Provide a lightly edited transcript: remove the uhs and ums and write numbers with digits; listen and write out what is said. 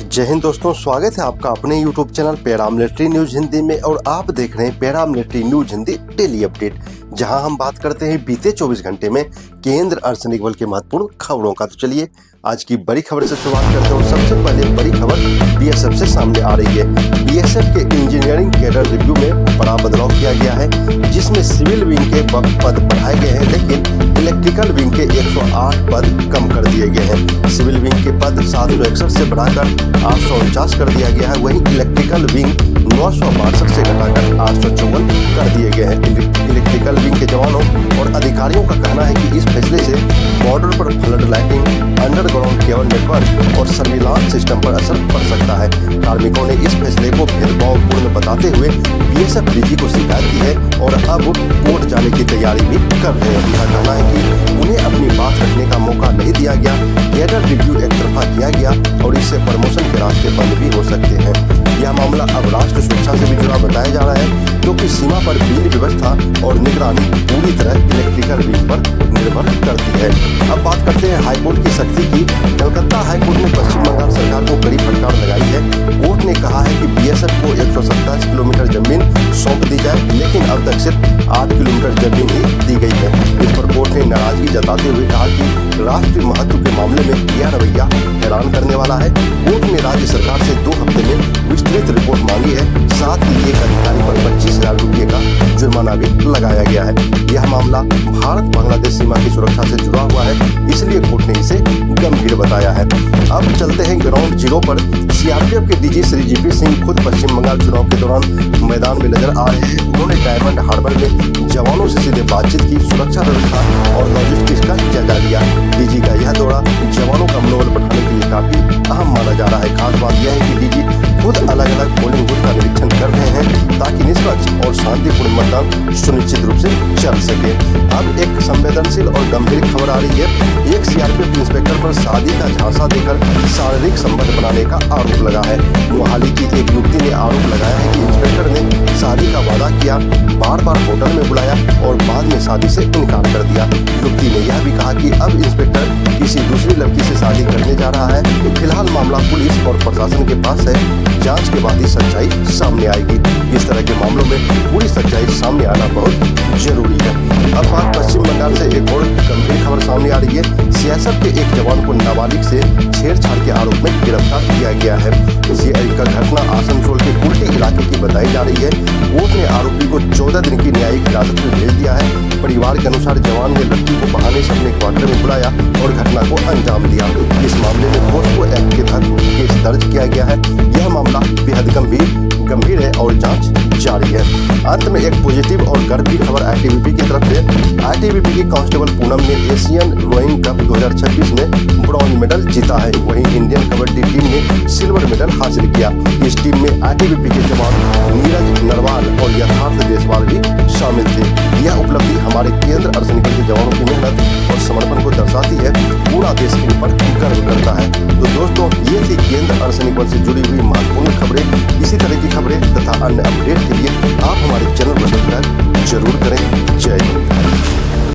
जय हिंद दोस्तों, स्वागत है आपका अपने YouTube channel paramilitary news Hindi में। और आप देख रहे हैं paramilitary news Hindi daily update, जहां हम बात करते हैं बीते 24 घंटे में केंद्र अर्धसैनिक बल के महत्वपूर्ण खबरों का। तो चलिए आज की बड़ी खबर से शुरुआत करते हैं। सबसे पहले बड़ी खबर बीएसएफ से सामने आ रही है। बीएसएफ के इंजीनियरिंग कैडर रिव्यू में बड़ा बदलाव किया गया है, जिसमें सिविल विंग के पद बढ़ाए गए हैं, लेकिन इलेक्ट्रिकल विंग के 108 पद कम कर दिए गए हैं। सिविल विंग के पद 761 से बढ़ाकर 849 कर दिया गया है, वहीं इलेक्ट्रिकल विंग 962 से घटाकर 854 कर दिए गए हैं। इलेक्ट्रिकल विंग के जवानों और अधिकारियों का कहना है कि इस फैसले से बॉर्डर पर flood lighting, underground cable network और सर्विलांस सिस्टम पर असर पड़ सकता है। कार्मिकों ने इस फैसले को भेदभावपूर्ण बताते हुए बीएसएफ डीजी को शिकायत की है और अब कोर्ट जाने की तैयारी भी कर रहे हैं। उनका कहना है कि उन्हें अपनी बात रखने का मौका नहीं दिया गया, कैडर रिव्यू एक तरफा किया गया और इससे प्रमोशन के रास्ते बंद भी हो सकते हैं। यह मामला अब राष्ट्र सुरक्षा से भी जुड़ा बताया जा रहा है, क्योंकि सीमा पर बिजली व्यवस्था और निगरानी पूरी तरह इलेक्ट्रिकल विंग पर निर्भर करती है। अब बात करते हैं हाईकोर्ट की सख्ती की। कलकत्ता हाईकोर्ट ने पश्चिम बंगाल सरकार को कड़ी फटकार लगाई है। कोर्ट ने कहा है कि बीएसएफ को 127 किलोमीटर जमीन सौंप दी जाए, लेकिन अब तक सिर्फ 8 किलोमीटर जमीन ही दी गई है। इस पर कोर्ट ने नाराजगी जताते हुए कहा कि राष्ट्रीय महत्व के मामले में यह रवैया हैरान करने वाला है। कोर्ट ने राज्य सरकार से 2 हफ्ते में विस्तृत रिपोर्ट मांगी है। साथ ही एक अधिकारी पर 25,000 रुपये का जुर्माना भी लगाया गया है। यह मामला भारत बांग्लादेश सीमा की सुरक्षा से जुड़ा हुआ है, इसलिए कोर्ट ने इसे गंभीर बताया है। अब चलते हैं ग्राउंड जीरो पर। सीआरपीएफ के डीजी श्री जीपी सिंह खुद पश्चिम बंगाल चुनाव के दौरान मैदान में नजर आ रहे हैं। उन्होंने डायमंड हार्बर में जवानों से सीधे बातचीत की, सुरक्षा व्यवस्था और लॉजिस्टिक्स का जायजा लिया। डीजी का यह दौरा जवानों का मनोबल बढ़ाने के लिए काफी अहम माना जा रहा है। खास बात यह है कि डीजी खुद अलग अलग पोलिंग बूथ का निरीक्षण कर रहे हैं, ताकि निष्पक्ष और शांतिपूर्ण मतदान सुनिश्चित रूप से चल सके। अब एक संवेदनशील और गंभीर खबर आ रही है। एक सीआरपीएफ इंस्पेक्टर पर शादी का झांसा देकर शारीरिक संबंध बनाने का आरोप लगा है। मोहाली की एक युवती ने आरोप लगाया है कि इंस्पेक्टर ने शादी का वादा किया, बार बार होटल में बुलाया और बाद में शादी से इनकार कर दिया। युवती ने यह भी कहा कि अब इंस्पेक्टर किसी दूसरी लड़की से शादी करने जा रहा है। फिलहाल मामला पुलिस और प्रशासन के पास है, जांच के बाद ही सच्चाई सामने आएगी। इस तरह के मामलों में पूरी सच्चाई सामने आना बहुत जरूरी है। अब बात पश्चिम बंगाल से एक और गंभीर खबर सामने आ रही है। सीएसएफ के एक जवान को नाबालिग से छेड़छाड़ के आरोप में गिरफ्तार किया गया है। इसी घटना आसनसोल के कुल्टी इलाके की बताई जा रही है। कोर्ट ने आरोपी को 14 दिन की न्यायिक हिरासत में भेज दिया है। परिवार के अनुसार जवान ने लड़की को बहाने से अपने क्वार्टर में बुलाया और घटना को अंजाम दिया। इस मामले में पोस्को एक्ट के तहत केस दर्ज किया गया है। यह मामला बेहद गंभीर है और जांच जारी है। अंत में एक पॉजिटिव और गर्व की खबर आईटीबीपी की तरफ से। आईटीबीपी की कांस्टेबल पूनम ने एशियन रोइंग कप 2026 में ब्रॉन्ज मेडल जीता है। वहीं इंडियन कबड्डी टीम ने सिल्वर मेडल हासिल किया। इस टीम में आईटीबीपी के जवान नीरज नरवाल और यथार्थ देशवाल भी शामिल थे। यह उपलब्धि हमारे केंद्र अर्धसैनिक बल के जवानों की मेहनत और समर्पण को दर्शाती है। पूरा देश इन पर गर्व करता है। तो दोस्तों, ये थी केंद्र अर्धसैनिक बल से जुड़ी हुई महत्वपूर्ण खबरें। इसी तरह की खबरें तथा अन्य अपडेट के लिए आप हमारे चैनल को सब्सक्राइब जरूर करें। जय हिंद।